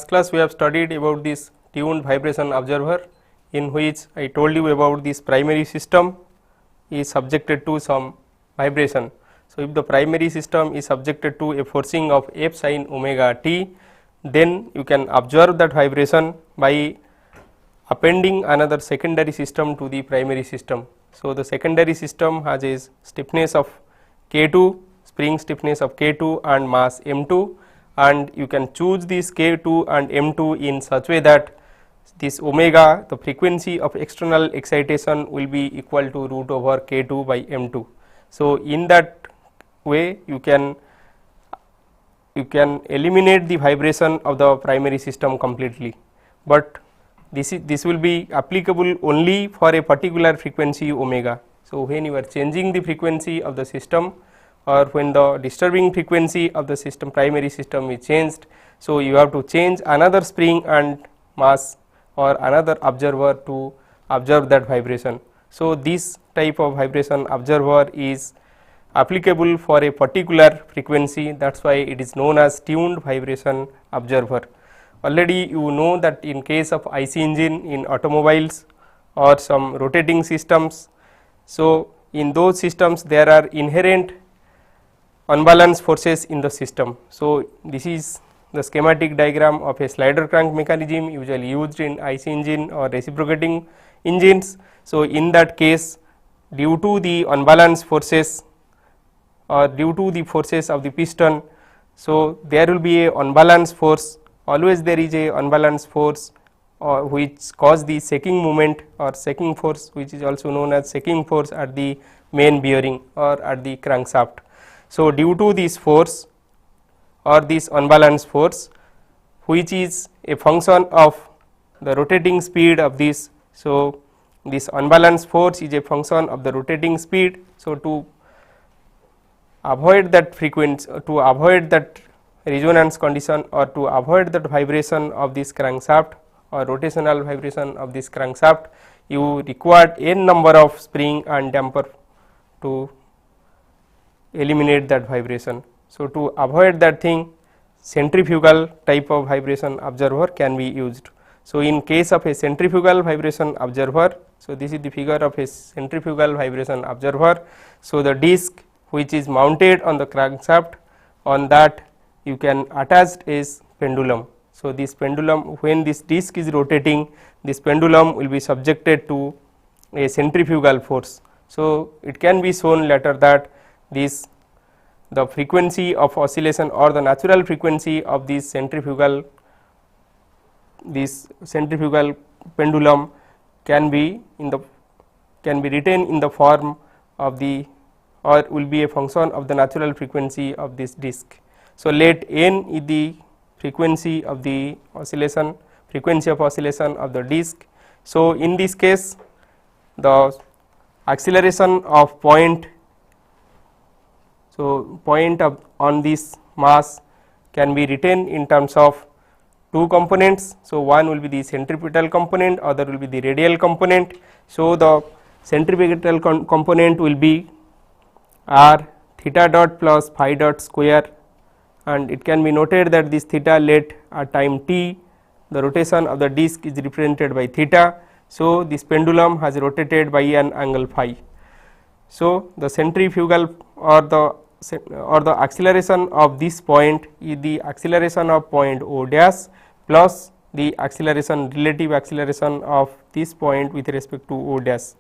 last class we have studied about this tuned vibration observer, in which I told you about this primary system is subjected to some vibration. So, if the primary system is subjected to a forcing of f sin omega t, then you can observe that vibration by appending another secondary system to the primary system. So, the secondary system has a stiffness of K2, spring stiffness of K2 and mass m2, and you can choose this K2 and m2 in such way that this omega, the frequency of external excitation, will be equal to root over K2 by m2. So, in that way you can eliminate the vibration of the primary system completely, but this will be applicable only for a particular frequency omega. So, when you are changing the frequency of the system, or when the disturbing frequency of the system, primary system is changed, so you have to change another spring and mass or another observer to observe that vibration. So, this type of vibration observer is applicable for a particular frequency, that is why it is known as tuned vibration observer. Already you know that in case of IC engine in automobiles or some rotating systems, so in those systems there are inherent unbalanced forces in the system. So, this is the schematic diagram of a slider crank mechanism usually used in IC engine or reciprocating engines. So, in that case, due to the unbalanced forces or due to the forces of the piston, so there will be a unbalanced force, always there is a unbalanced force which cause the shaking moment or shaking force, which is also known as shaking force at the main bearing or at the crankshaft. So, due to this force or this unbalanced force, which is a function of the rotating speed of this. So, this unbalanced force is a function of the rotating speed. So, to avoid that frequency, to avoid that resonance condition or to avoid that vibration of this crankshaft or rotational vibration of this crankshaft, you require n number of spring and damper to eliminate that vibration. So, to avoid that thing, centrifugal type of vibration observer can be used. So, in case of a centrifugal vibration observer, so this is the figure of a centrifugal vibration observer. So, the disc which is mounted on the crankshaft, on that you can attach is pendulum. So, this pendulum, when this disc is rotating, this pendulum will be subjected to a centrifugal force. So, it can be shown later that this the frequency of oscillation or the natural frequency of this centrifugal pendulum can be written in the form of the, or will be a function of the natural frequency of this disc. So, let n is the frequency of the oscillation, frequency of oscillation of the disc. So, in this case the acceleration of point, so point of on this mass can be written in terms of two components. So, one will be the centripetal component, other will be the radial component. So, the centripetal component will be r theta dot plus phi dot square, and it can be noted that this theta let at time t, the rotation of the disc is represented by theta. So, this pendulum has rotated by an angle phi. So, the centrifugal or the acceleration of this point is the acceleration of point O dash plus the acceleration, relative acceleration of this point with respect to O dash.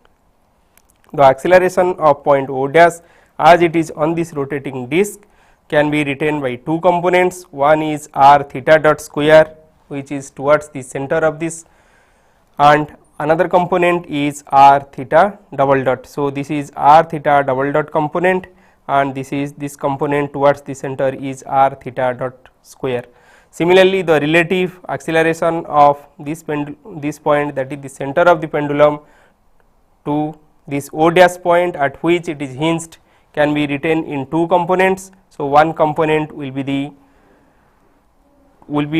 The acceleration of point O dash as it is on this rotating disc can be written by two components. One is r theta dot square, which is towards the center of this, and another component is r theta double dot. So, this is r theta double dot component, and this is this component towards the center is r theta dot square. Similarly, the relative acceleration of this point, that is the center of the pendulum, to this O dash point at which it is hinged, can be written in two components. So, one component will be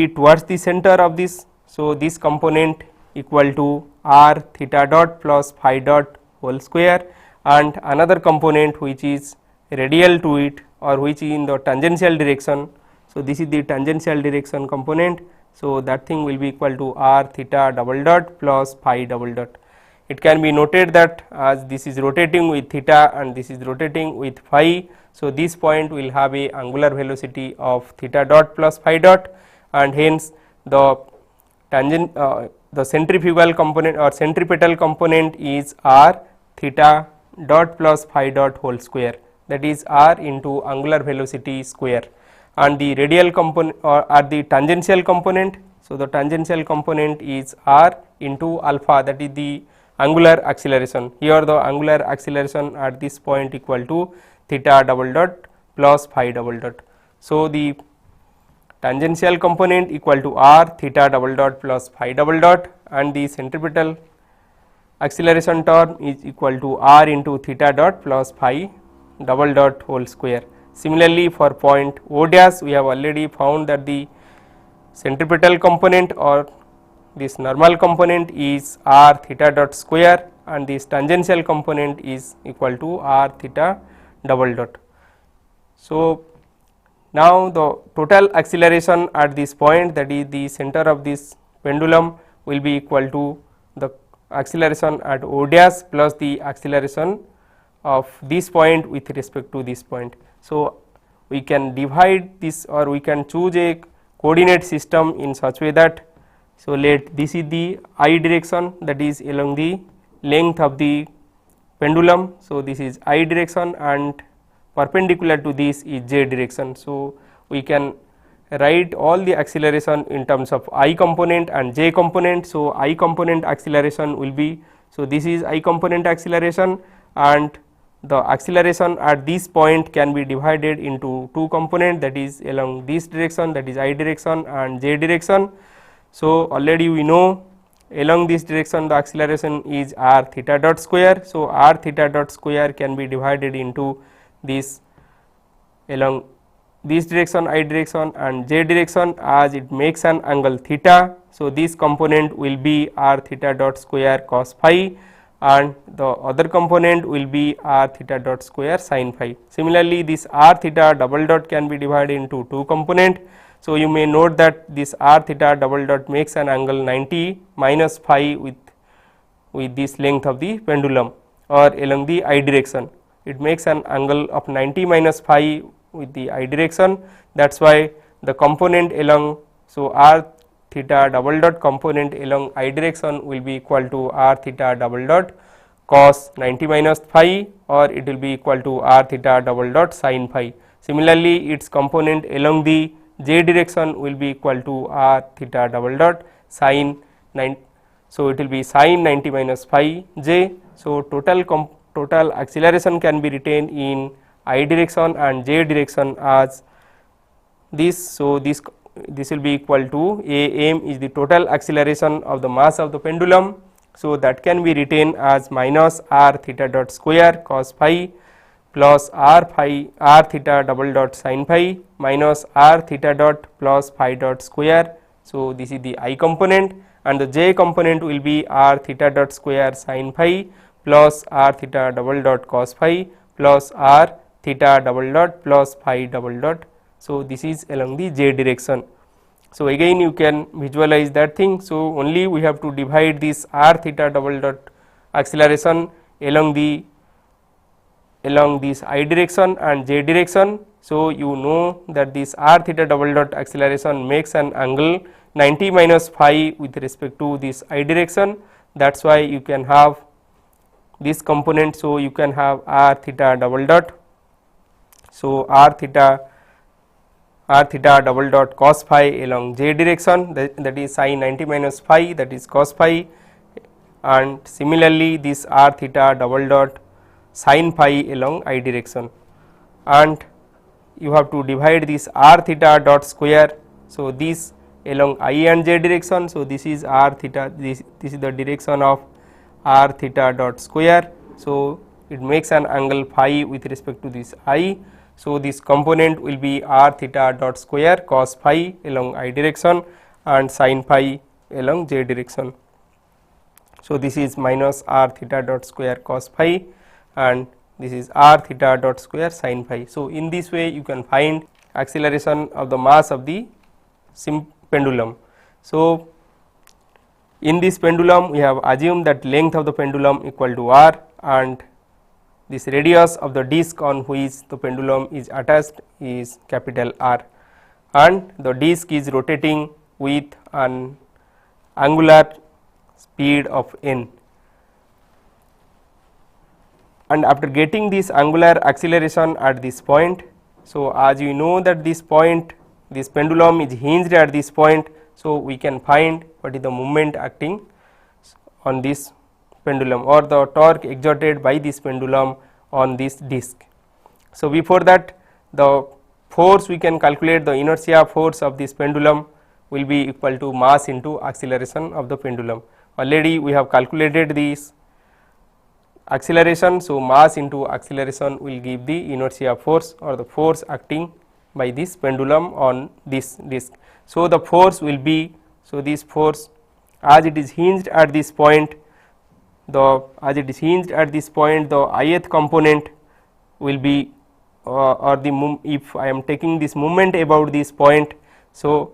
towards the center of this. So, this component equal to r theta dot plus phi dot whole square, and another component which is radial to it or which is in the tangential direction. So, this is the tangential direction component. So, that thing will be equal to r theta double dot plus phi double dot. It can be noted that as this is rotating with theta and this is rotating with phi. So, this point will have a angular velocity of theta dot plus phi dot, and hence the tangent the centrifugal component or centripetal component is r theta dot plus phi dot whole square, that is r into angular velocity square, and the radial component or the tangential component. So, the tangential component is r into alpha, that is the angular acceleration. Here the angular acceleration at this point equal to theta double dot plus phi double dot. So, the tangential component equal to r theta double dot plus phi double dot, and the centripetal acceleration term is equal to r into theta dot plus phi double dot whole square. Similarly, for point O dash we have already found that the centripetal component or this normal component is r theta dot square, and this tangential component is equal to r theta double dot. So, now the total acceleration at this point, that is the center of this pendulum, will be equal to the acceleration at O dash plus the acceleration of this point with respect to this point. So, we can divide this or we can choose a coordinate system in such way that, so let this is the I direction, that is along the length of the pendulum. So, this is I direction and perpendicular to this is j direction. So, we can write all the acceleration in terms of I component and j component. So, I component acceleration will be, so this is I component acceleration, and the acceleration at this point can be divided into two component, that is along this direction, that is I direction and j direction. So, already we know along this direction the acceleration is r theta dot square. So, r theta dot square can be divided into this along this direction I direction and j direction, as it makes an angle theta. So, this component will be r theta dot square cos phi, and the other component will be r theta dot square sin phi. Similarly, this r theta double dot can be divided into two component. So, you may note that this r theta double dot makes an angle 90 minus phi with this length of the pendulum or along the I direction. It makes an angle of 90 minus phi with the I direction. That is why the component along, so r theta double dot component along I direction will be equal to r theta double dot cos 90 minus phi, or it will be equal to r theta double dot sin phi. Similarly, its component along the j direction will be equal to r theta double dot sin 9. So, it will be sin 90 minus phi j. So, total acceleration can be retained in I direction and j direction as this. So, this will be equal to a m is the total acceleration of the mass of the pendulum. So, that can be retained as minus r theta dot square cos phi plus r theta double dot sin phi minus r theta dot plus phi dot square. So, this is the I component, and the j component will be r theta dot square sin phi plus r theta double dot cos phi plus r theta double dot plus phi double dot. So, this is along the j direction. So, again you can visualize that thing. So, only we have to divide this r theta double dot acceleration along this I direction and j direction. So, you know that this r theta double dot acceleration makes an angle 90 minus phi with respect to this I direction. That is why you can have this component. So, you can have r theta double dot. So, r theta double dot cos phi along j direction, that is sin 90 minus phi, that is cos phi, and similarly this r theta double dot sin phi along I direction, and you have to divide this r theta dot square. So, this along I and j direction. So, this is r theta, this is the direction of r theta dot square. So, it makes an angle phi with respect to this I. So, this component will be r theta dot square cos phi along I direction and sin phi along j direction. So, this is minus r theta dot square cos phi, and this is r theta dot square sin phi. So, in this way you can find acceleration of the mass of the pendulum. So, in this pendulum we have assumed that length of the pendulum equal to r, and this radius of the disc on which the pendulum is attached is capital R, and the disc is rotating with an angular speed of n. And after getting this angular acceleration at this point, so as you know that this point, this pendulum is hinged at this point, so we can find what is the moment acting on this pendulum, or the torque exerted by this pendulum on this disc. So, before that, the force we can calculate, the inertia force of this pendulum will be equal to mass into acceleration of the pendulum. Already we have calculated this acceleration. So, mass into acceleration will give the inertia force, or the force acting by this pendulum on this disc. So, the force will be, so this force as it is hinged at this point, the ith component will be or the if I am taking this moment about this point. So,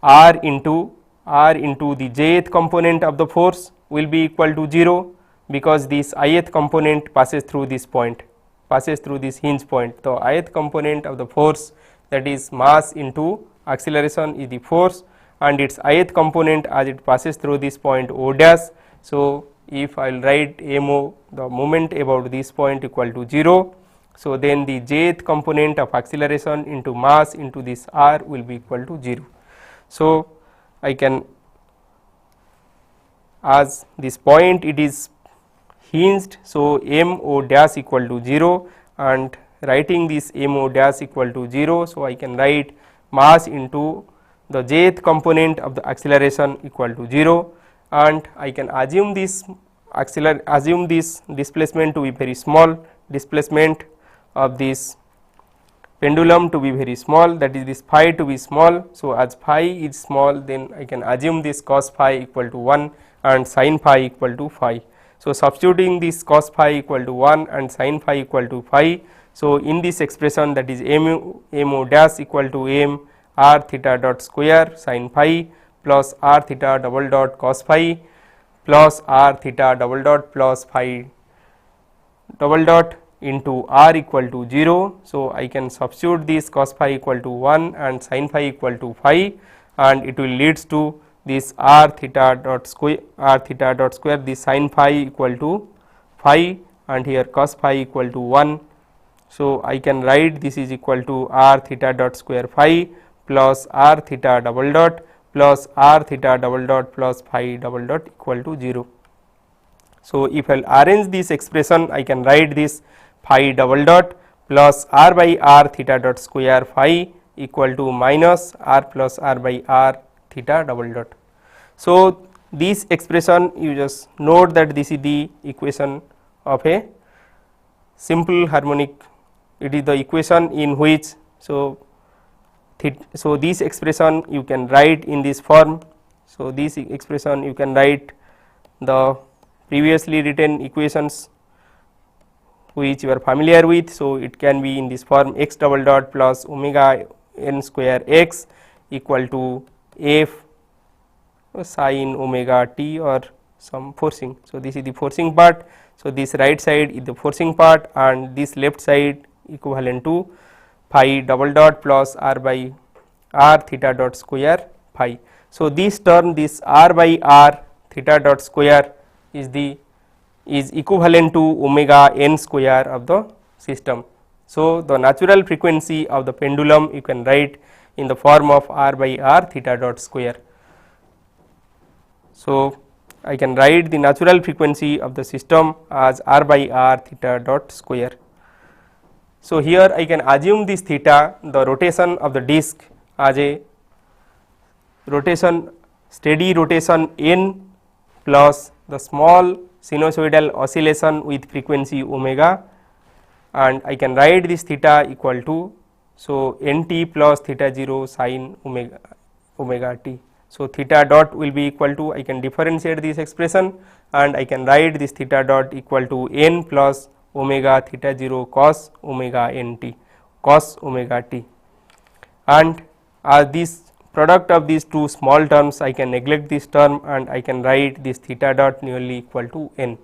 r into the jth component of the force will be equal to 0, because this ith component passes through this point, passes through this hinge point. The ith component of the force, that is mass into acceleration, is the force, and its ith component as it passes through this point O dash. So, if I will write MO, the moment about this point equal to 0. So, then the jth component of acceleration into mass into this r will be equal to 0. So, I can, as this point it is hinged, so MO dash equal to 0, and writing this MO dash equal to 0. So, I can write mass into the jth component of the acceleration equal to 0, and I can assume this displacement to be very small, displacement of this pendulum to be very small, that is this phi to be small. So, as phi is small, then I can assume this cos phi equal to 1 and sin phi equal to phi. So, substituting this cos phi equal to 1 and sin phi equal to phi. So, in this expression, that is MO dash equal to m r theta dot square sin phi plus r theta double dot cos phi plus r theta double dot plus phi double dot into r equal to 0. So, I can substitute this cos phi equal to 1 and sin phi equal to phi, and it will leads to this r theta dot square this sin phi equal to phi, and here cos phi equal to 1. So, I can write this is equal to r theta dot square phi plus r theta double dot plus r theta double dot plus phi double dot equal to 0. So, if I will arrange this expression, I can write this phi double dot plus r by r theta dot square phi equal to minus r plus r by r theta double dot. So, this expression you just note that this is the equation of a simple harmonic, it is the equation in which, so this expression you can write in this form. So, this expression you can write the previously written equations which you are familiar with. So, it can be in this form x double dot plus omega n square x equal to f sin omega t or some forcing. So, this is the forcing part. So, this right side is the forcing part, and this left side equivalent to phi double dot plus r by r theta dot square phi. So, this term, this r by r theta dot square is equivalent to omega n square of the system. So, the natural frequency of the pendulum you can write in the form of r by r theta dot square. So, I can write the natural frequency of the system as r by r theta dot square. So, here I can assume this theta, the rotation of the disc, as a rotation, steady rotation n plus the small sinusoidal oscillation with frequency omega, and I can write this theta equal to, so nt plus theta 0 sin omega t. So, theta dot will be equal to, I can differentiate this expression, and I can write this theta dot equal to n plus omega theta 0 cos omega n t, cos omega t. And as this product of these two small terms, I can neglect this term and I can write this theta dot nearly equal to n,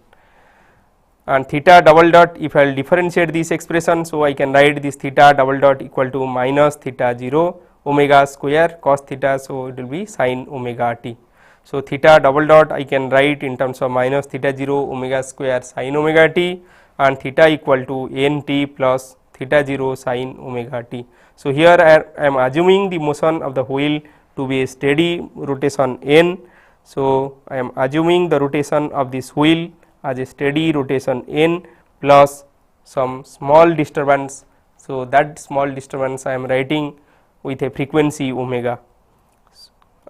and theta double dot, if I will differentiate this expression. So, I can write this theta double dot equal to minus theta 0 omega square cos theta. So, it will be sin omega t. So, theta double dot I can write in terms of minus theta 0 omega square sin omega t, and theta equal to n t plus theta 0 sin omega t. So, here I am assuming the motion of the wheel to be a steady rotation n. So, I am assuming the rotation of this wheel as a steady rotation n plus some small disturbance. So, that small disturbance I am writing with a frequency omega.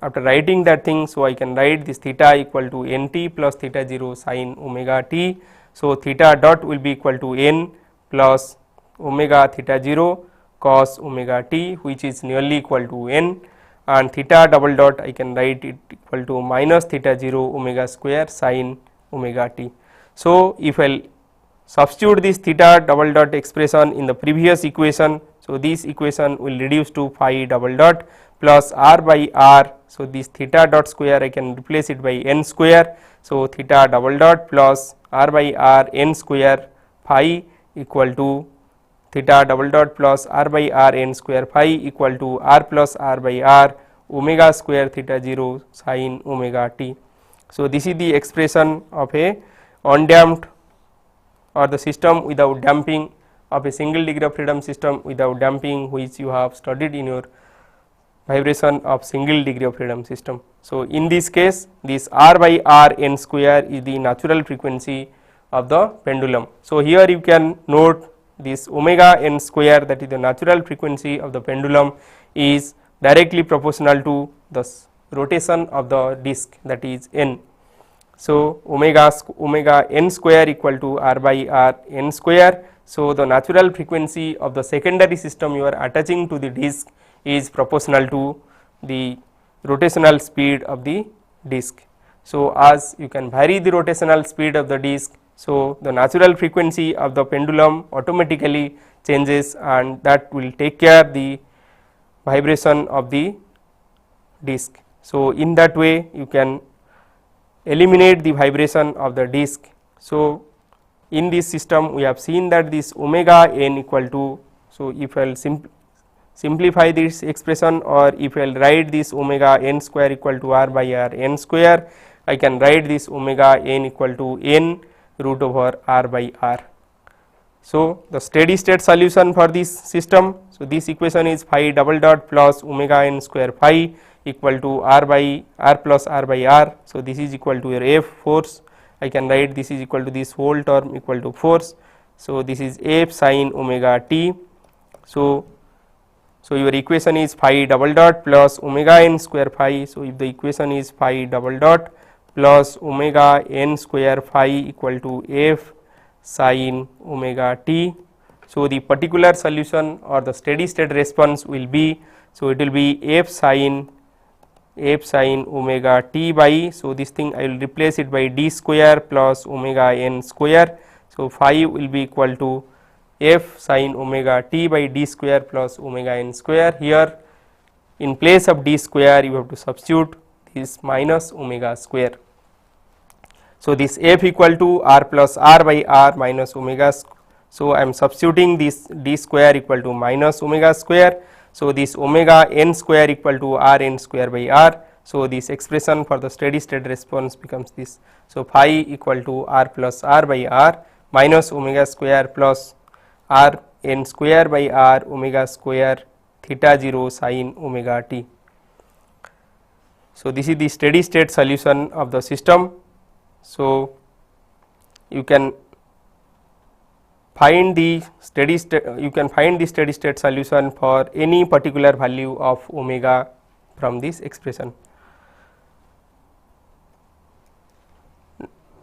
After writing that thing, so I can write this theta equal to n t plus theta 0 sin omega t. So, theta dot will be equal to n plus omega theta 0 cos omega t, which is nearly equal to n, and theta double dot I can write it equal to minus theta 0 omega square sin omega t. So, if I will substitute this theta double dot expression in the previous equation, so this equation will reduce to phi double dot plus r by r. So, this theta dot square I can replace it by n square. So, theta double dot plus r by r n square phi equal to theta double dot plus r by r n square phi equal to r plus r by r omega square theta 0 sin omega t. So, this is the expression of a undamped or the system without damping of a single degree of freedom system without damping, which you have studied in your vibration of single degree of freedom system. So, in this case this r by r n square is the natural frequency of the pendulum. So, here you can note this omega n square, that is the natural frequency of the pendulum, is directly proportional to the rotation of the disc, that is n. So, omega n square equal to r by r n square. So, the natural frequency of the secondary system you are attaching to the disc is proportional to the rotational speed of the disc. So, as you can vary the rotational speed of the disc, so the natural frequency of the pendulum automatically changes, and that will take care the vibration of the disc. So, in that way you can eliminate the vibration of the disc. So, in this system we have seen that this omega n equal to, so if I will simplify this expression, or if I will write this omega n square equal to r by r n square, I can write this omega n equal to n root over r by r. So, the steady state solution for this system, so this equation is phi double dot plus omega n square phi equal to r by r plus r by r. So, this is equal to your F force, I can write this is equal to this whole term equal to force. So, this is F sin omega t. So, your equation is phi double dot plus omega n square phi. So, if the equation is phi double dot plus omega n square phi equal to F sin omega t. So, the particular solution or the steady state response will be, so it will be F sin omega t by, so this thing I will replace it by d square plus omega n square. So, phi will be equal to F sin omega t by d square plus omega n square. Here in place of d square you have to substitute this minus omega square. So, this F equal to r plus r by r minus omega. So, I am substituting this d square equal to minus omega square. So, this omega n square equal to r n square by r. So, this expression for the steady state response becomes this. So, phi equal to r plus r by r minus omega square plus r n square by r omega square theta 0 sin omega t. So, this is the steady state solution of the system. So, you can find the steady state solution for any particular value of omega from this expression.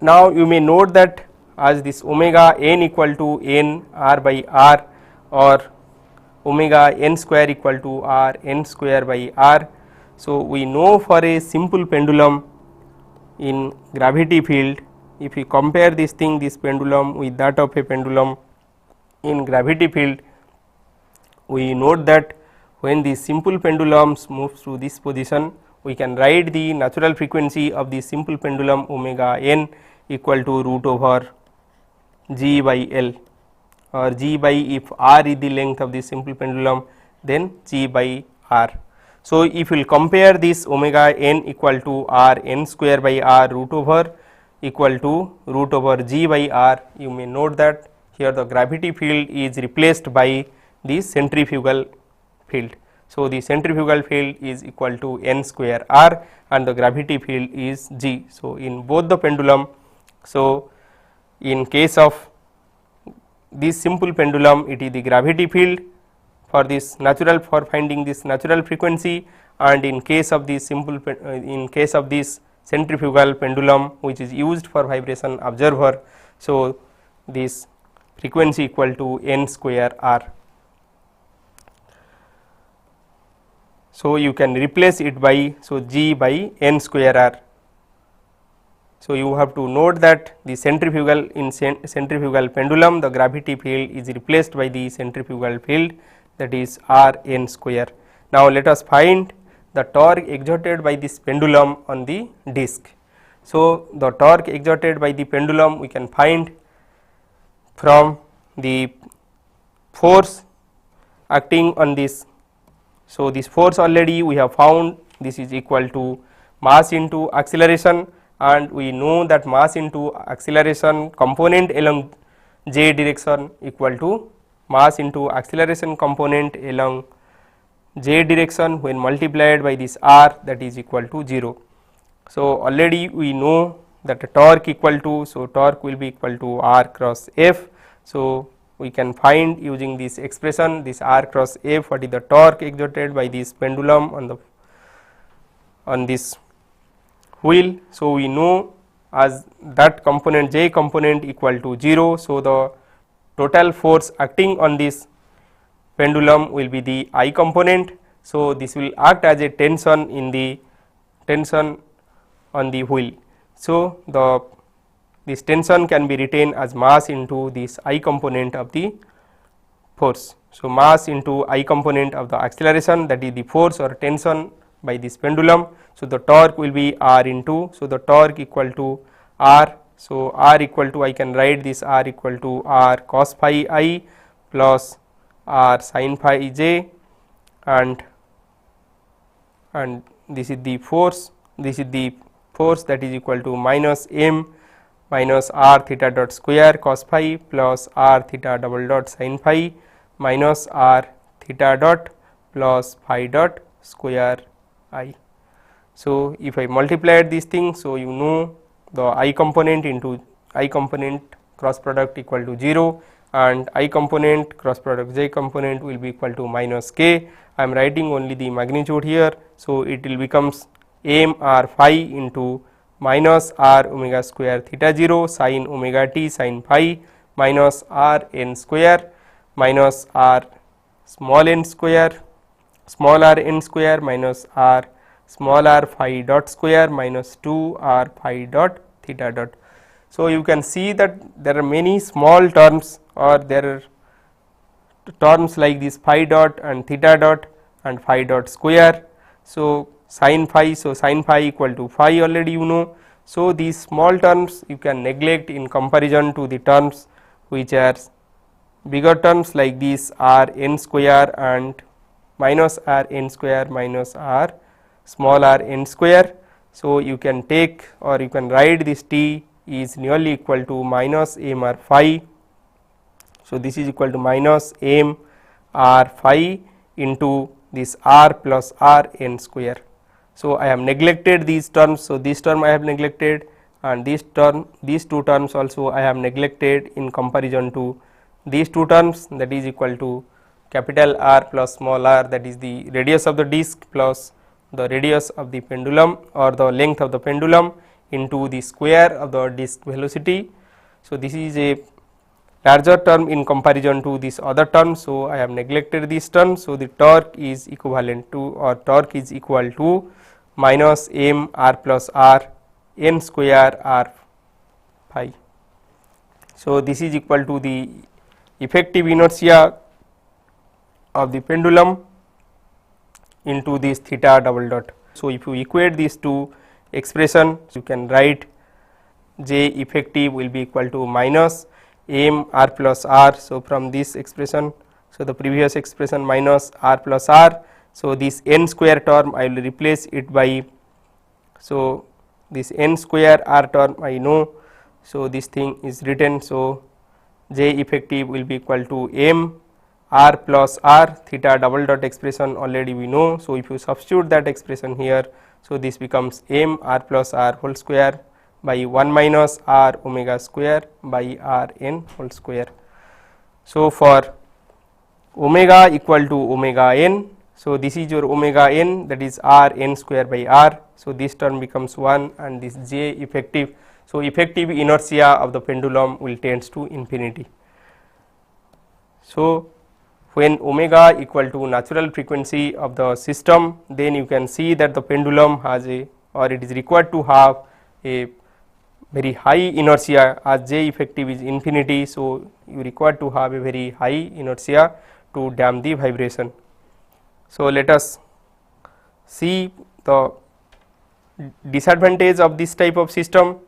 Now, you may note that as this omega n equal to n r by r or omega n square equal to r n square by r. So, we know for a simple pendulum in gravity field, if we compare this thing, this pendulum with that of a pendulum in gravity field, we note that when the simple pendulums moves to this position, we can write the natural frequency of the simple pendulum omega n equal to root over g by L, or g by, if r is the length of the simple pendulum, then g by r. So, if you will compare this omega n equal to r n square by r root over equal to root over g by r, you may note that here the gravity field is replaced by the centrifugal field. So, the centrifugal field is equal to n square r and the gravity field is g. So, in both the pendulum, so in case of this simple pendulum, it is the gravity field for this natural, for finding this natural frequency, and in case of this simple in case of this centrifugal pendulum which is used for vibration observer. So, this frequency equal to n square r. So, you can replace it by, so g by n square r. So, you have to note that the centrifugal, in centrifugal pendulum, the gravity field is replaced by the centrifugal field, that is r n square. Now, let us find the torque exerted by this pendulum on the disc. So, the torque exerted by the pendulum we can find from the force acting on this. So, this force already we have found, this is equal to mass into acceleration, and we know that mass into acceleration component along j direction equal to mass into acceleration component along j direction when multiplied by this r, that is equal to 0. So, already we know that the torque equal to, so torque will be equal to r cross f. So, we can find using this expression this r cross f, what is the torque exerted by this pendulum on this wheel. So, we know as that component j component equal to 0. So, the total force acting on this pendulum will be the I component. So, this will act as a tension in the tension on the wheel. So, this tension can be written as mass into this I component of the force. So, mass into I component of the acceleration, that is the force or tension by this pendulum. So, the torque will be r into, so the torque equal to r. So, r equal to, I can write this r equal to r cos phi I plus r sin phi j, and this is the force, that is equal to minus m minus r theta dot square cos phi plus r theta double dot sin phi minus r theta dot plus phi dot square I. So, if I multiply these things, so you know the I component into I component cross product equal to 0, and I component cross product j component will be equal to minus k. I am writing only the magnitude here. So, it will becomes m r phi into minus r omega square theta 0 sin omega t sin phi minus r n square minus r small n square small r n square minus r small r phi dot square minus 2 r phi dot theta dot. So, you can see that there are many small terms, or there are terms like this phi dot and theta dot and phi dot square. So, sin phi, so sin phi equal to phi already you know. So, these small terms you can neglect in comparison to the terms which are bigger terms like this r n square and minus r n square minus r small r n square. So, you can take, or you can write this t is nearly equal to minus m r phi. So, this is equal to minus m r phi into this r plus r n square. So, I have neglected these terms. So, this term I have neglected, and this term, these two terms also I have neglected in comparison to these two terms, that is equal to capital R plus small r, that is the radius of the disc plus the radius of the pendulum or the length of the pendulum into the square of the disc velocity. So, this is a larger term in comparison to this other term. So, I have neglected this term. So, the torque is equivalent to, or torque is equal to minus m r plus r n square r phi. So, this is equal to the effective inertia of the pendulum into this theta double dot. So, if you equate these two expression, you can write J effective will be equal to minus m r plus r. So, from this expression, so the previous expression minus r plus r. So, this n square term I will replace it by, so this n square r term I know. So, this thing is written. So, J effective will be equal to m r plus r, theta double dot expression already we know. So, if you substitute that expression here, so this becomes m r plus r whole square by 1 minus r omega square by r n whole square. So, for omega equal to omega n, so this is your omega n, that is r n square by r. So, this term becomes 1 and this J effective. So, effective inertia of the pendulum will tends to infinity. So, when omega equal to natural frequency of the system, then you can see that the pendulum has a, or it is required to have a very high inertia, as J effective is infinity. So, you require to have a very high inertia to damp the vibration. So, let us see the disadvantage of this type of system.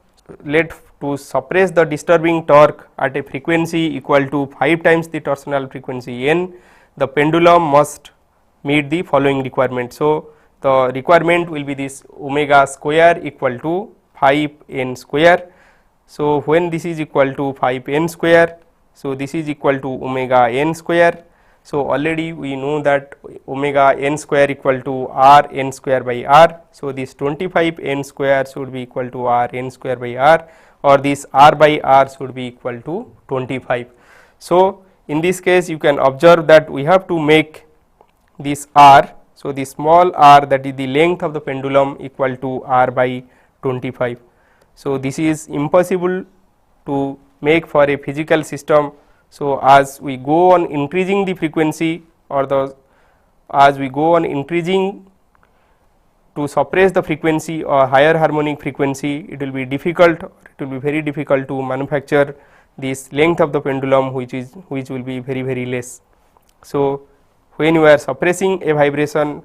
Let to suppress the disturbing torque at a frequency equal to 5 times the torsional frequency n, the pendulum must meet the following requirement. So, the requirement will be this omega square equal to 5 n square. So, when this is equal to 5 n square, so this is equal to omega n square. So, already we know that omega n square equal to r n square by r. So, this 25 n square should be equal to r n square by r, or this r by r should be equal to 25. So, in this case you can observe that we have to make this r. So, the small r, that is the length of the pendulum, equal to r by 25. So, this is impossible to make for a physical system. So, as we go on increasing the frequency, or the as we go on increasing to suppress the frequency or higher harmonic frequency, it will be difficult, it will be very difficult to manufacture this length of the pendulum, which will be very less. So, when you are suppressing a vibration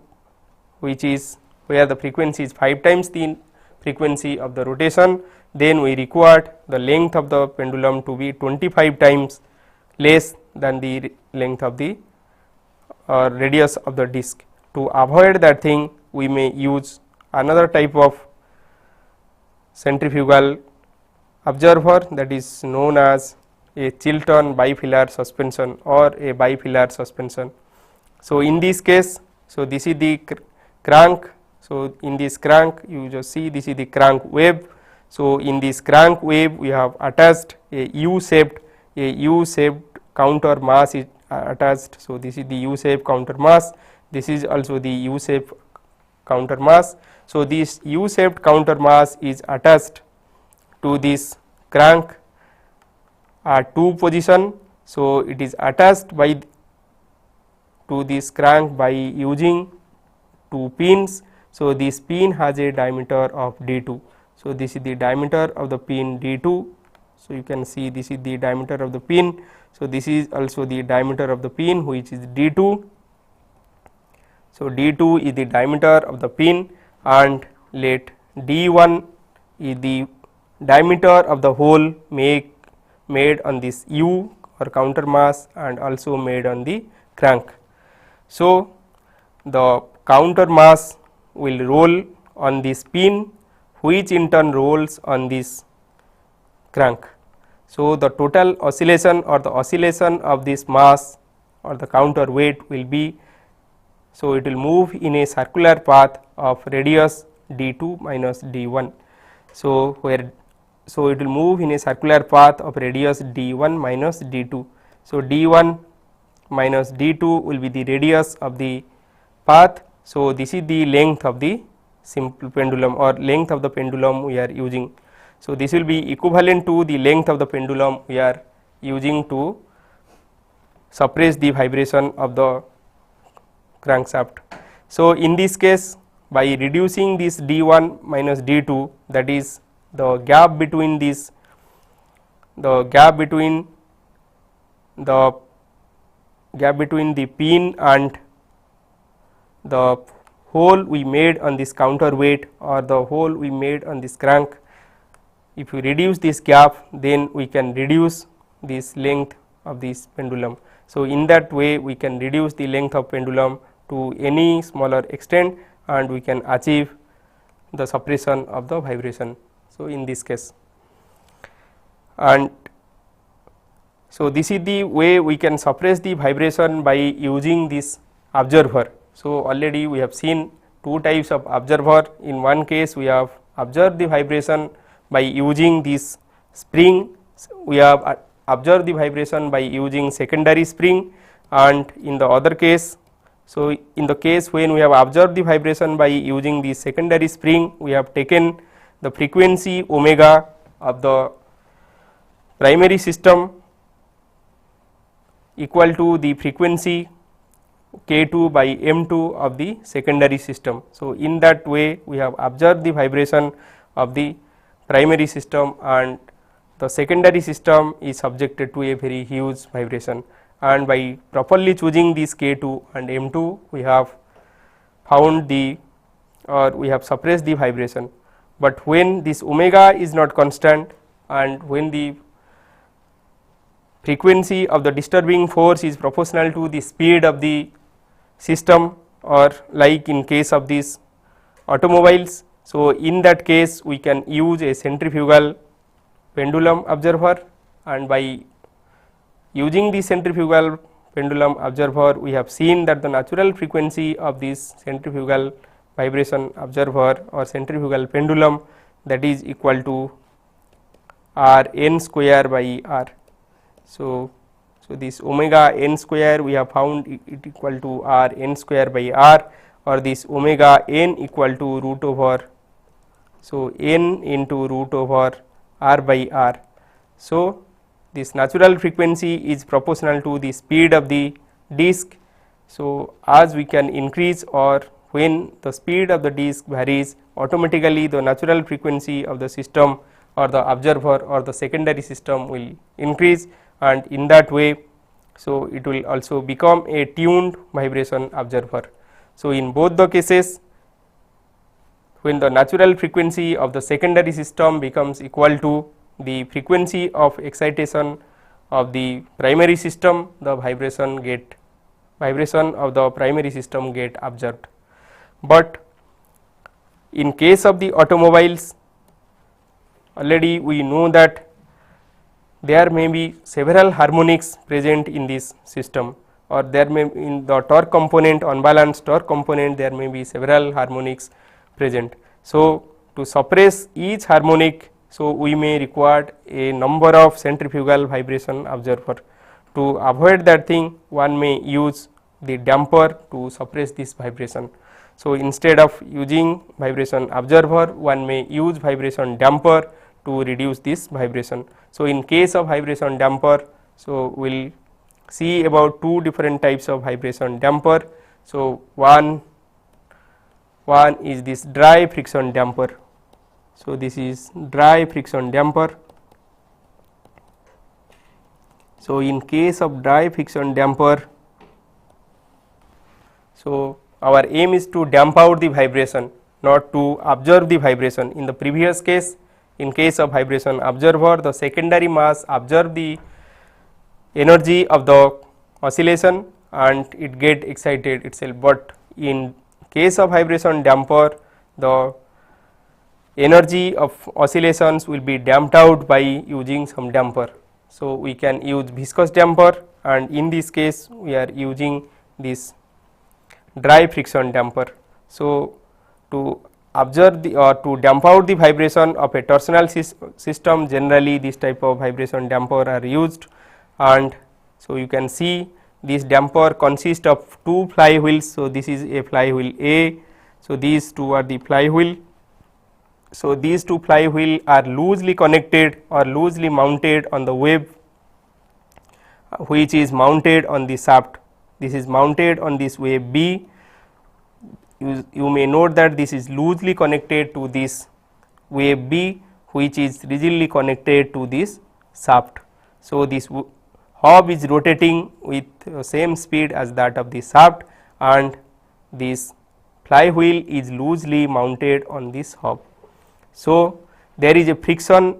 which is where the frequency is 5 times the frequency of the rotation, then we require the length of the pendulum to be 25 times less than the length of the radius of the disc. To avoid that thing, we may use another type of centrifugal observer, that is known as a Chiltern bifilar suspension or a bifilar suspension. So, in this case, so this is the crank. So, in this crank you just see this is the crank wave. So, in this crank wave we have attached a U-shaped counter mass is attached. So, this is the U-shaped counter mass, this is also the U-shaped counter mass. So, this U-shaped counter mass is attached to this crank at 2 position. So, it is attached by to this crank by using 2 pins. So, this pin has a diameter of d2. So, this is the diameter of the pin d2. So, you can see this is the diameter of the pin. So, this is also the diameter of the pin, which is d2. So, d2 is the diameter of the pin, and let d1 is the diameter of the hole made on this U or counter mass and also made on the crank. So, the counter mass will roll on this pin, which in turn rolls on this crank. So, the total oscillation or the oscillation of this mass or the counter weight will be, so it will move in a circular path of radius d2 minus d1. So, so it will move in a circular path of radius d1 minus d2. So, d1 minus d2 will be the radius of the path. So, this is the length of the simple pendulum or length of the pendulum we are using. So, this will be equivalent to the length of the pendulum we are using to suppress the vibration of the crankshaft. So, in this case, by reducing this d1 minus d2, that is the gap between this, the gap between the pin and the hole we made on this counterweight or the hole we made on this crank, if we reduce this gap, then we can reduce this length of this pendulum. So, in that way we can reduce the length of pendulum to any smaller extent and we can achieve the suppression of the vibration. So, in this case, and so this is the way we can suppress the vibration by using this observer. So, already we have seen two types of observer. In one case we have observed the vibration by using this spring, we have observed the vibration by using secondary spring, and in the other case, so in the case when we have observed the vibration by using the secondary spring, we have taken the frequency omega of the primary system equal to the frequency K2 by M2 of the secondary system. So, in that way we have observed the vibration of the primary system and the secondary system is subjected to a very huge vibration, and by properly choosing this K2 and M2 we have found the or we have suppressed the vibration. But when this omega is not constant and when the frequency of the disturbing force is proportional to the speed of the system, or like in case of these automobiles. So, in that case we can use a centrifugal pendulum observer, and by using the centrifugal pendulum observer we have seen that the natural frequency of this centrifugal vibration observer or centrifugal pendulum, that is equal to R n square by R. So, this omega n square we have found it equal to R n square by R, or this omega n equal to root over, so n into root over R by R. So, this natural frequency is proportional to the speed of the disc. So, as we can increase or when the speed of the disc varies, automatically the natural frequency of the system or the observer or the secondary system will increase, and in that way, so it will also become a tuned vibration observer. So, in both the cases, when the natural frequency of the secondary system becomes equal to the frequency of excitation of the primary system, the vibration of the primary system get observed. But in case of the automobiles, already we know that there may be several harmonics present in this system, or there may in the torque component, unbalanced torque component, there may be several harmonics present. So, to suppress each harmonic, so we may require a number of centrifugal vibration observer. To avoid that thing, one may use the damper to suppress this vibration. So, instead of using vibration observer, one may use vibration damper to reduce this vibration. So, in case of vibration damper, so we will see about two different types of vibration damper. So, one is this dry friction damper. So, this is dry friction damper. So, in case of dry friction damper, so our aim is to damp out the vibration, not to observe the vibration. In the previous case, in case of vibration observer, the secondary mass observe the energy of the oscillation and it get excited itself, but in case of vibration damper, the energy of oscillations will be damped out by using some damper. So, we can use viscous damper, and in this case we are using this dry friction damper. So, to observe the or to damp out the vibration of a torsional system, generally this type of vibration damper are used, and so you can see this damper consists of two flywheels. So, this is a flywheel A. So, these two are the flywheel. So, these two flywheel are loosely connected or loosely mounted on the wave, which is mounted on the shaft. This is mounted on this wave B. You may note that this is loosely connected to this wave B, which is rigidly connected to this shaft. So, this hub is rotating with same speed as that of the shaft, and this flywheel is loosely mounted on this hub. So, there is a friction.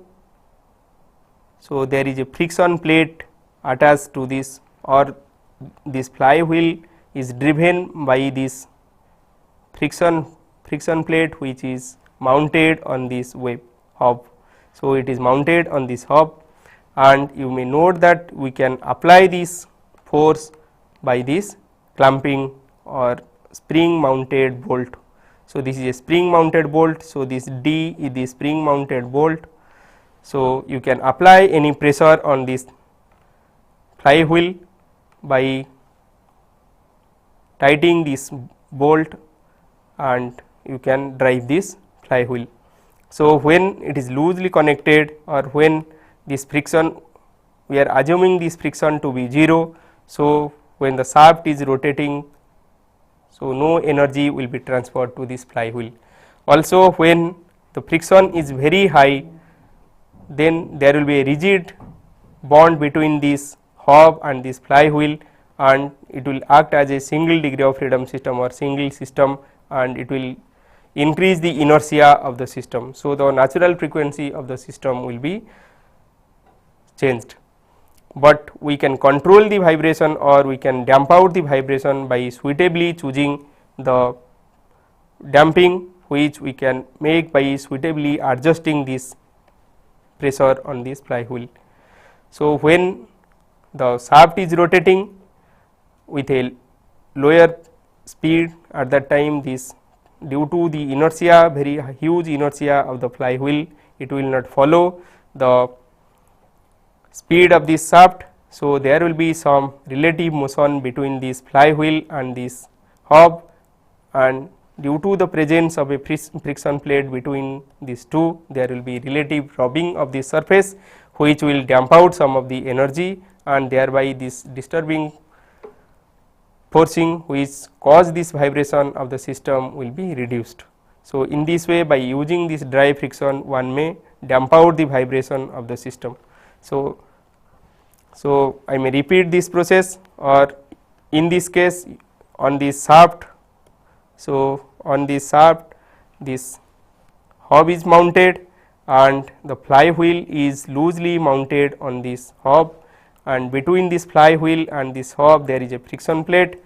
So, there is a friction plate attached to this, or this flywheel is driven by this friction plate which is mounted on this web hub. So, it is mounted on this hub, and you may note that we can apply this force by this clamping or spring mounted bolt. So, this is a spring mounted bolt. So, this D is the spring mounted bolt. So, you can apply any pressure on this flywheel by tightening this bolt, and you can drive this flywheel. So, when it is loosely connected, or when this friction, we are assuming this friction to be 0. So, when the shaft is rotating, so no energy will be transferred to this flywheel. Also, when the friction is very high, then there will be a rigid bond between this hub and this flywheel, and it will act as a single degree of freedom system or single system, and it will increase the inertia of the system. So, the natural frequency of the system will be changed, but we can control the vibration, or we can damp out the vibration by suitably choosing the damping, which we can make by suitably adjusting this pressure on this flywheel. So, when the shaft is rotating with a lower speed, at that time this, due to the inertia, very huge inertia of the flywheel, it will not follow the speed of this shaft. So, there will be some relative motion between this flywheel and this hub, and due to the presence of a friction plate between these two, there will be relative rubbing of the surface, which will damp out some of the energy, and thereby this disturbing forcing which cause this vibration of the system will be reduced. So, in this way, by using this dry friction, one may damp out the vibration of the system. So, I may repeat this process, or in this case on this shaft. So, on this shaft, this hub is mounted, and the flywheel is loosely mounted on this hub, and between this flywheel and this hub there is a friction plate,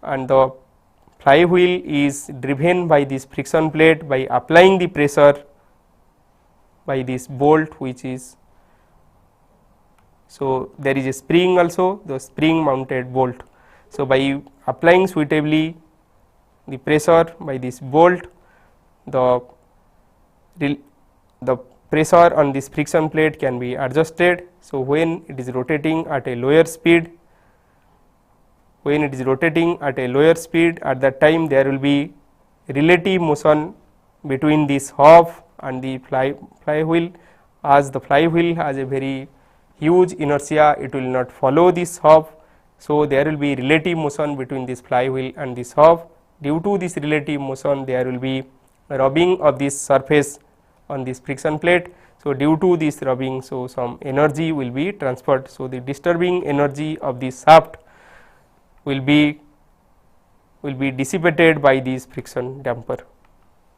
and the flywheel is driven by this friction plate by applying the pressure by this bolt, which is, so there is a spring also, the spring mounted bolt. So, by applying suitably the pressure by this bolt, the pressure on this friction plate can be adjusted. So, when it is rotating at a lower speed, at that time there will be relative motion between this hub and the flywheel. As the flywheel has a very huge inertia, it will not follow this hub. So, there will be relative motion between this flywheel and this hub. Due to this relative motion, there will be rubbing of this surface on this friction plate. So, due to this rubbing, so some energy will be transferred. So, the disturbing energy of this shaft will be dissipated by this friction damper.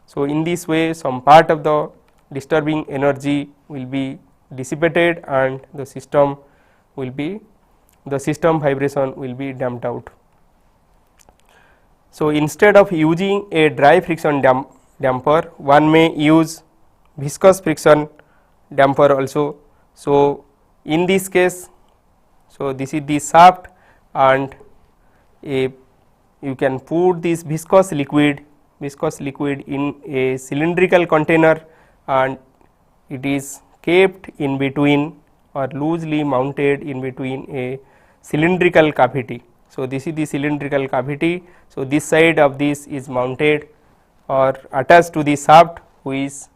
So, in this way, some part of the disturbing energy will be dissipated, and the system vibration will be damped out. So, instead of using a dry friction damper, one may use viscous friction damper also. So, in this case, so this is the shaft, and you can put this viscous liquid in a cylindrical container, and it is kept in between or loosely mounted in between a cylindrical cavity. So, this is the cylindrical cavity. So, this side of this is mounted or attached to the shaft, which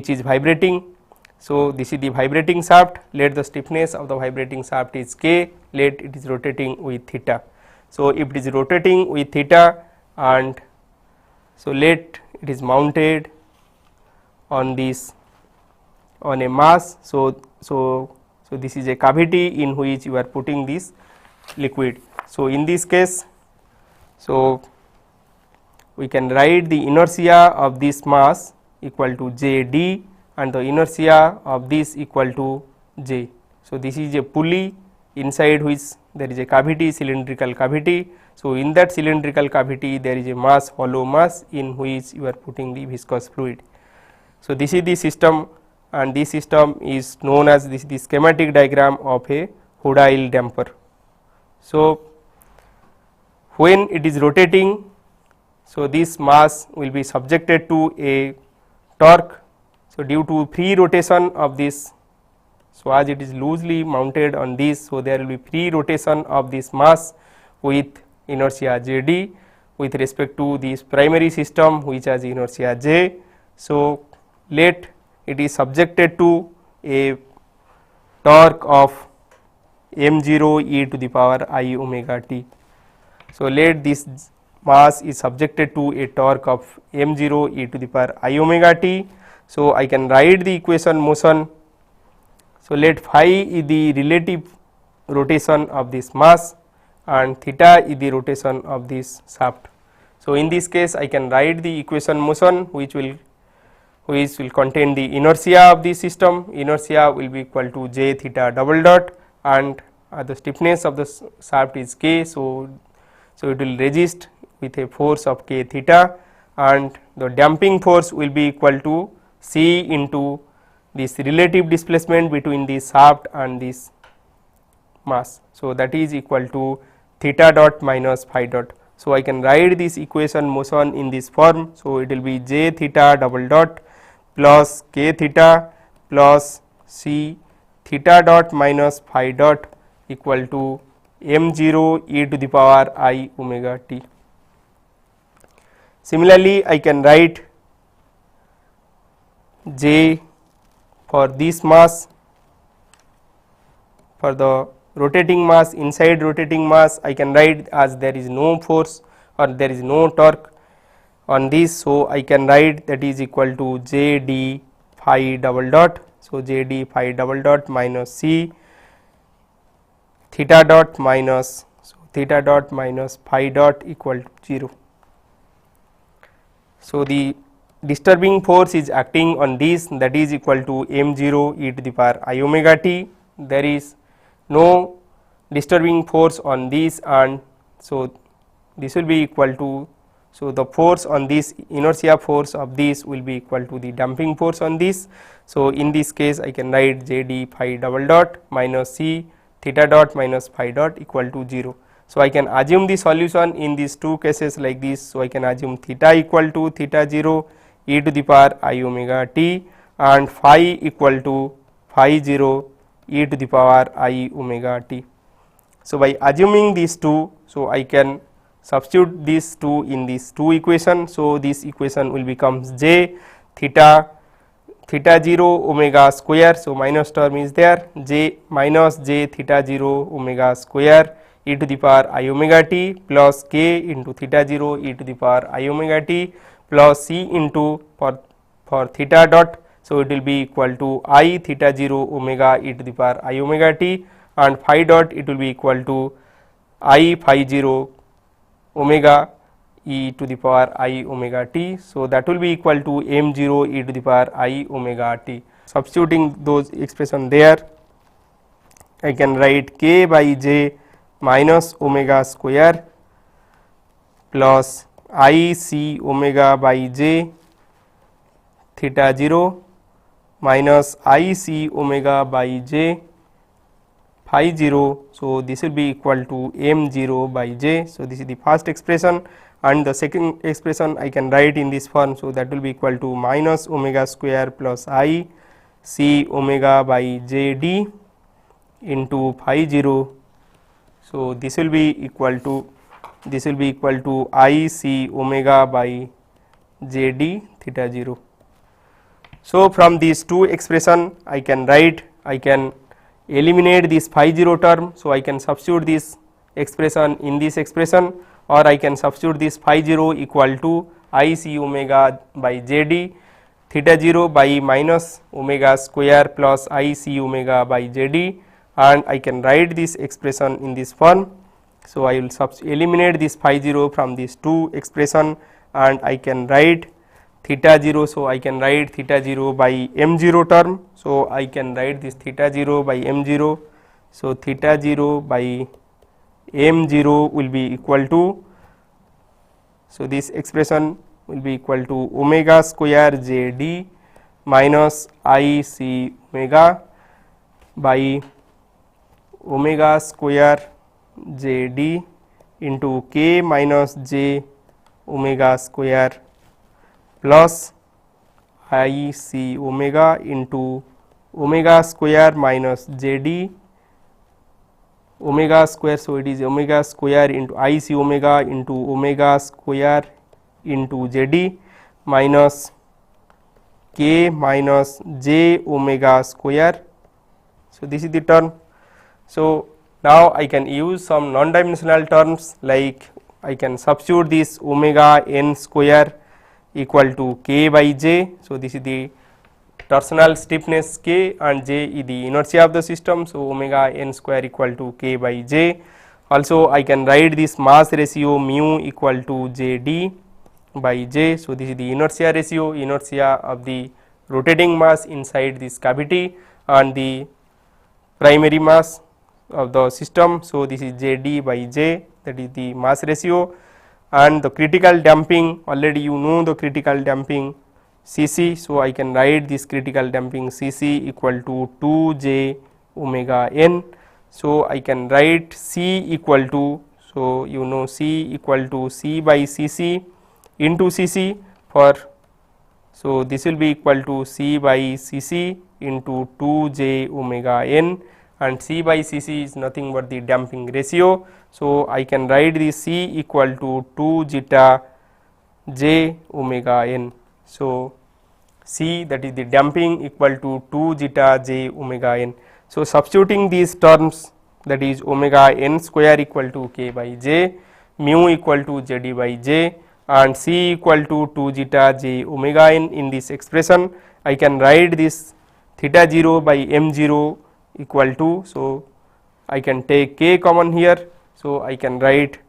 is vibrating. So, this is the vibrating shaft. Let the stiffness of the vibrating shaft is K, let it is rotating with theta. So, if it is rotating with theta, and so let it is mounted on this, on a mass. So, this is a cavity in which you are putting this liquid. So, in this case, So, we can write the inertia of this mass equal to J d and the inertia of this equal to J. So, this is a pulley inside which there is a cavity, cylindrical cavity. So, in that cylindrical cavity there is a mass, hollow mass, in which you are putting the viscous fluid. So, this is the system, and this system is known as this the schematic diagram of a Hodile damper. So, when it is rotating, so this mass will be subjected to a torque. So, due to free rotation of this, so as it is loosely mounted on this, so there will be free rotation of this mass with inertia J d with respect to this primary system which has inertia J. So, let it is subjected to a torque of m0 e to the power I omega t. So, let this mass is subjected to a torque of m0 e to the power I omega t. So, I can write the equation motion. So, let phi is the relative rotation of this mass and theta is the rotation of this shaft. So, in this case I can write the equation motion which will contain the inertia of the system. Inertia will be equal to j theta double dot, and the stiffness of the shaft is k. So, it will resist with a force of k theta, and the damping force will be equal to C into this relative displacement between the shaft and this mass. So, that is equal to theta dot minus phi dot. So, I can write this equation motion in this form. So, it will be j theta double dot plus k theta plus C theta dot minus phi dot equal to m0 e to the power I omega t. Similarly, I can write J for this mass, for the rotating mass, inside rotating mass I can write as there is no force or there is no torque on this. So, I can write that is equal to J d phi double dot. So, J d phi double dot minus C theta dot minus, so theta dot minus phi dot equal to 0. So, the disturbing force is acting on this, that is equal to m0 e to the power I omega t. There is no disturbing force on this, and so this will be equal to, so the force on this, inertia force of this will be equal to the damping force on this. So, in this case I can write J d phi double dot minus C theta dot minus phi dot equal to 0. So, I can assume the solution in these two cases like this. So, I can assume theta equal to theta 0 e to the power I omega t and phi equal to phi 0 e to the power I omega t. So, by assuming these two, so I can substitute these two in these two equations. So, this equation will become j theta 0 omega square. So, minus term is there, j minus j theta 0 omega square e to the power I omega t plus k into theta 0 e to the power I omega t plus C into for theta dot. So, it will be equal to I theta 0 omega e to the power I omega t, and phi dot it will be equal to I phi 0 omega e to the power I omega t. So, that will be equal to m 0 e to the power I omega t. Substituting those expression there, I can write k by j minus omega square plus I c omega by j theta 0 minus I c omega by j phi 0. So, this will be equal to m 0 by j. So, this is the first expression, and the second expression I can write in this form. So, that will be equal to minus omega square plus I c omega by j d into phi 0. So, this will be equal to I c omega by j d theta 0. So, from these two expression I can eliminate this phi 0 term. So, I can substitute this expression in this expression, or I can substitute this phi 0 equal to I c omega by j d theta 0 by minus omega square plus I c omega by j d, and I can write this expression in this form. So, I will eliminate this phi 0 from these two expression and I can write theta 0. So, I can write theta 0 by m 0 term. So, I can write this theta 0 by m 0. So, theta 0 by m 0 will be equal to, so this expression will be equal to omega square j d minus I c omega by omega square j d into k minus j omega square plus I c omega into omega square minus j d omega square. So, it is omega square into I c omega into omega square into j d minus k minus j omega square. So, this is the term. So, now I can use some non dimensional terms, like I can substitute this omega n square equal to k by j. So, this is the torsional stiffness k and j is the inertia of the system. So, omega n square equal to k by j. Also I can write this mass ratio mu equal to j d by j. So, this is the inertia ratio, inertia of the rotating mass inside this cavity and the primary mass of the system. So, this is j d by j, that is the mass ratio, and the critical damping, already you know the critical damping C c. So, I can write this critical damping C c equal to 2 j omega n. So, I can write C equal to, so you know C equal to C by C c into C c for, so this will be equal to C by C c into 2 j omega n, and C by C c is nothing but the damping ratio. So, I can write the C equal to 2 zeta j omega n. So, C, that is the damping, equal to 2 zeta j omega n. So, substituting these terms, that is omega n square equal to k by j, mu equal to j d by j, and C equal to 2 zeta j omega n in this expression, I can write this theta 0 by m 0 equal to, so I can take k common here. So, I can write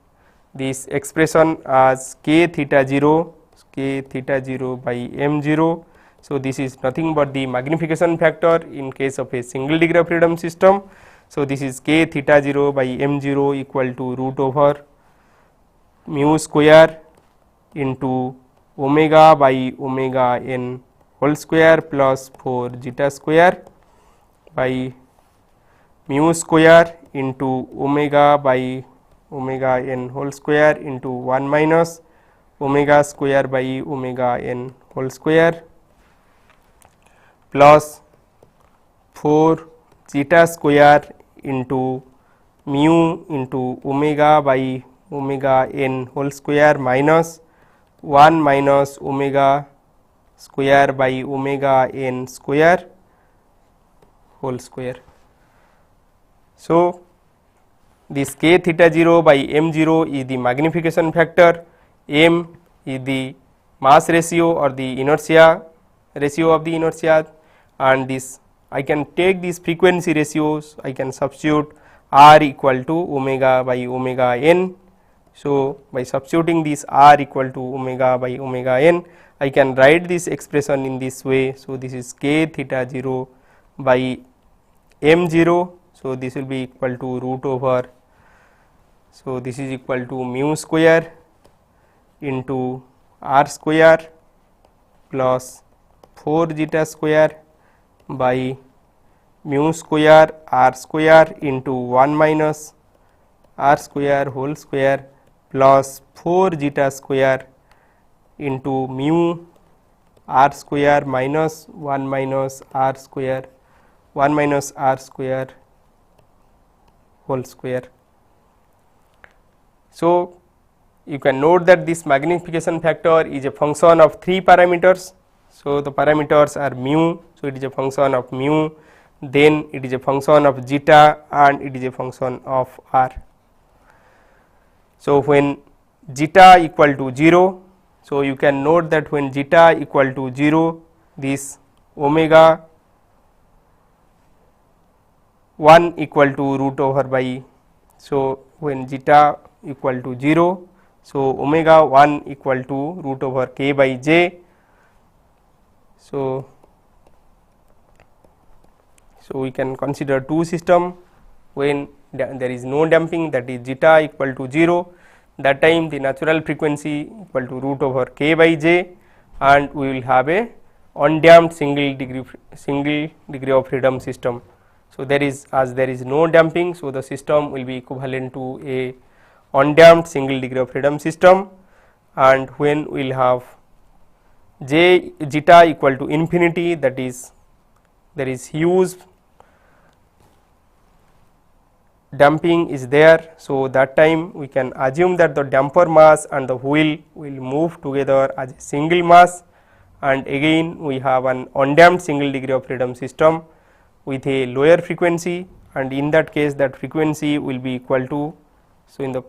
this expression as k theta 0 by m 0. So, this is nothing but the magnification factor in case of a single degree of freedom system. So, this is k theta 0 by m 0 equal to root over mu square into omega by omega n whole square plus 4 zeta square by mu square into omega by omega n whole square into 1 minus omega square by omega n whole square plus 4 zeta square into mu into omega by omega n whole square minus 1 minus omega square by omega n square whole square. So, this k theta 0 by m 0 is the magnification factor, m is the mass ratio or the inertia ratio of the inertia, and this I can take these frequency ratios, I can substitute r equal to omega by omega n. So, by substituting this r equal to omega by omega n, I can write this expression in this way. So, this is k theta 0 by m 0. So, this will be equal to root over, so this is equal to mu square into r square plus 4 zeta square by mu square r square into 1 minus r square whole square plus 4 zeta square into mu r square minus 1 minus r square whole square. So, you can note that this magnification factor is a function of 3 parameters. So, the parameters are mu, so it is a function of mu, then it is a function of zeta, and it is a function of r. So, when zeta equal to 0, so you can note that when zeta equal to 0, this omega 1 equal to root over by, so when zeta equal to 0. So, omega 1 equal to root over k by j. So, we can consider two system when there is no damping, that is zeta equal to 0, that time the natural frequency equal to root over k by j, and we will have a undamped single degree of freedom system. So, there is, as there is no damping, so the system will be equivalent to a undamped single degree of freedom system, and when we will have zeta equal to infinity, that is there is huge damping is there. So, that time we can assume that the damper mass and the wheel will move together as a single mass, and again we have an undamped single degree of freedom system with a lower frequency, and in that case that frequency will be equal to, so in the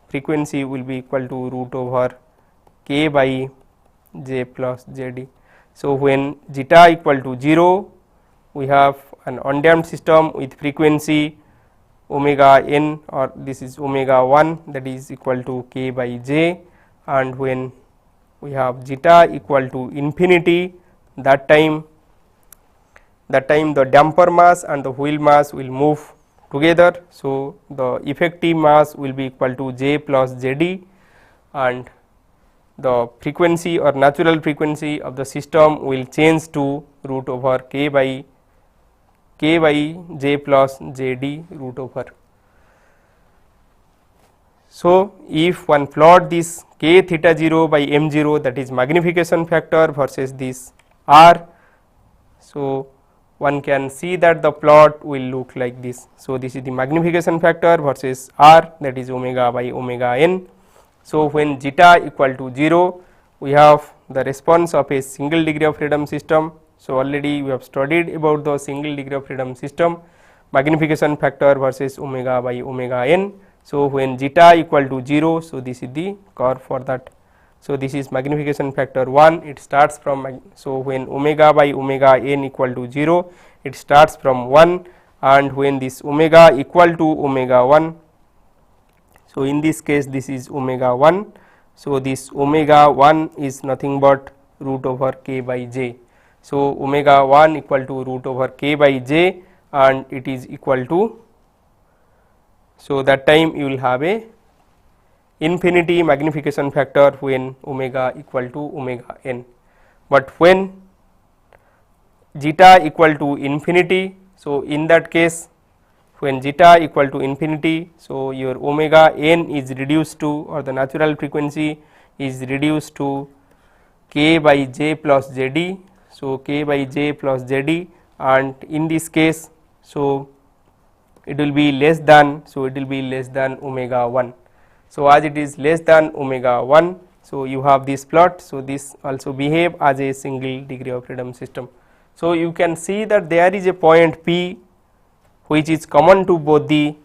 frequency will be equal to root over k by j plus j d. So, when zeta equal to 0, we have an undamped system with frequency omega n, or this is omega 1, that is equal to k by j, and when we have zeta equal to infinity, that time the damper mass and the wheel mass will move together. So, the effective mass will be equal to j plus j d, and the frequency or natural frequency of the system will change to root over k by j plus j d root over. So, if one plot this k theta 0 by m 0, that is magnification factor versus this r, so one can see that the plot will look like this. So, this is the magnification factor versus r, that is omega by omega n. So, when zeta equal to 0, we have the response of a single degree of freedom system. So, already we have studied about the single degree of freedom system, magnification factor versus omega by omega n. So, when zeta equal to 0, so this is the curve for that. So, this is magnification factor 1, it starts from, so when omega by omega n equal to 0, it starts from 1, and when this omega equal to omega 1, so in this case this is omega 1. So, this omega 1 is nothing but root over k by j. So, omega 1 equal to root over k by j, and it is equal to, so that time you will have a infinity magnification factor when omega equal to omega n. But when zeta equal to infinity, so in that case when zeta equal to infinity, so your omega n is reduced to, or the natural frequency is reduced to k by j plus j d. So, k by j plus j d, and in this case, so it will be less than, so it will be less than omega 1. So, as it is less than omega 1, so you have this plot. So, this also behave as a single degree of freedom system. So, you can see that there is a point P which is common to both the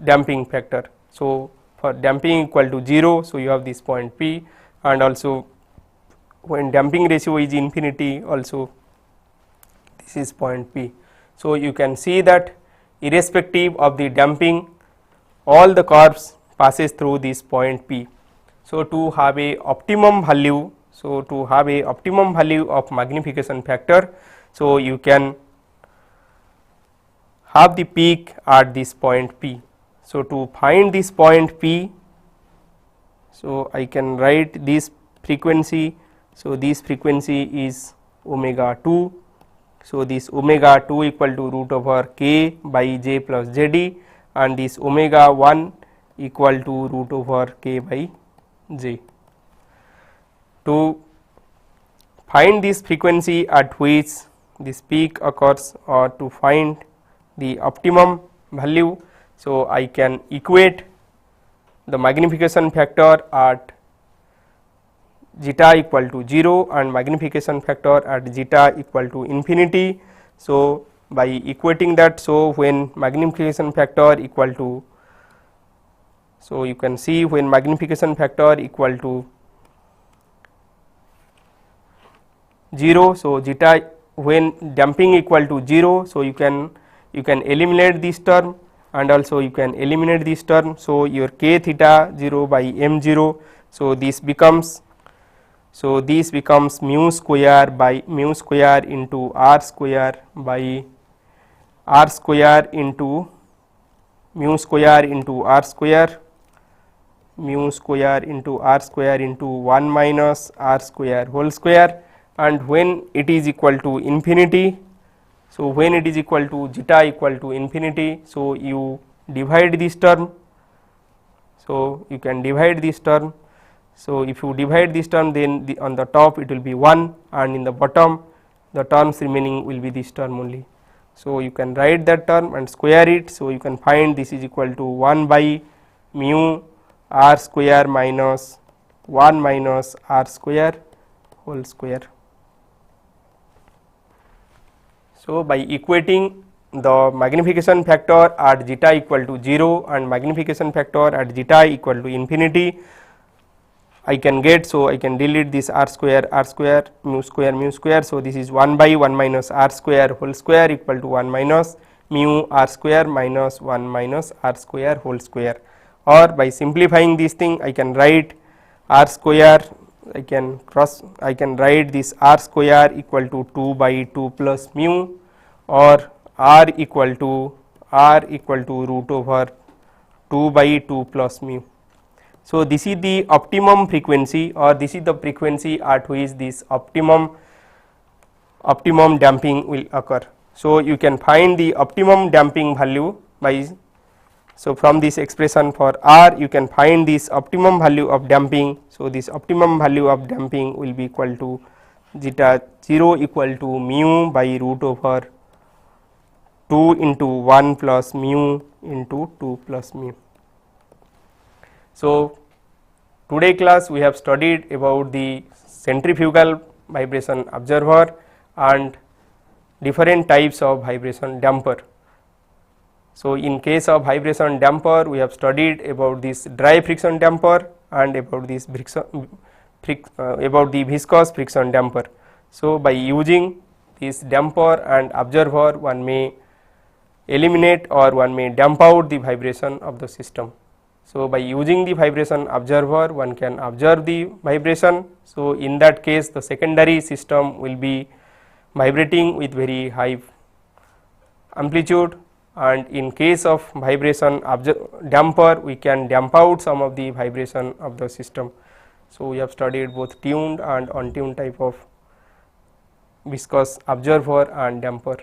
damping factor. So, for damping equal to 0, so you have this point P, and also when damping ratio is infinity, also this is point P. So, you can see that irrespective of the damping, all the curves passes through this point P. So, to have a optimum value, so to have a optimum value of magnification factor, so you can have the peak at this point P. So, to find this point P, so I can write this frequency. So, this frequency is omega 2. So, this omega 2 equal to root over k by j plus j d, and this omega 1 equal to root over k by j. To find this frequency at which this peak occurs, or to find the optimum value, so I can equate the magnification factor at zeta equal to 0 and magnification factor at zeta equal to infinity. So, by equating that, so when magnification factor equal to, so you can see when magnification factor equal to 0, so zeta when damping equal to 0, so you can eliminate this term, and also you can eliminate this term. So, your k theta 0 by m 0. So, this becomes mu square by mu square into r square by r square into mu square into r square into 1 minus r square whole square, and when it is equal to infinity. So, when it is equal to zeta equal to infinity, so you divide this term. So, you can divide this term. So, if you divide this term, then on the top it will be 1, and in the bottom the terms remaining will be this term only. So, you can write that term and square it. So, you can find this is equal to 1 by mu r square minus 1 minus r square whole square. So, by equating the magnification factor at zeta equal to 0 and magnification factor at zeta equal to infinity, I can get. So, I can delete this r square mu square. So, this is 1 by 1 minus r square whole square equal to 1 minus mu r square minus 1 minus r square whole square, or by simplifying this thing I can write r square, I can write this r square equal to 2 by 2 plus mu, or r equal to root over 2 by 2 plus mu. So, this is the optimum frequency, or this is the frequency at which this optimum damping will occur. So, you can find the optimum damping value by, so from this expression for r you can find this optimum value of damping. So, this optimum value of damping will be equal to zeta 0 equal to mu by root over 2 into 1 plus mu into 2 plus mu. So, today class we have studied about the centrifugal vibration observer and different types of vibration damper. So, in case of vibration damper we have studied about this dry friction damper and about this about the viscous friction damper. So, by using this damper and observer one may eliminate or one may damp out the vibration of the system. So, by using the vibration observer one can observe the vibration. So, in that case the secondary system will be vibrating with very high amplitude, and in case of vibration damper we can damp out some of the vibration of the system. So, we have studied both tuned and untuned type of viscous observer and damper.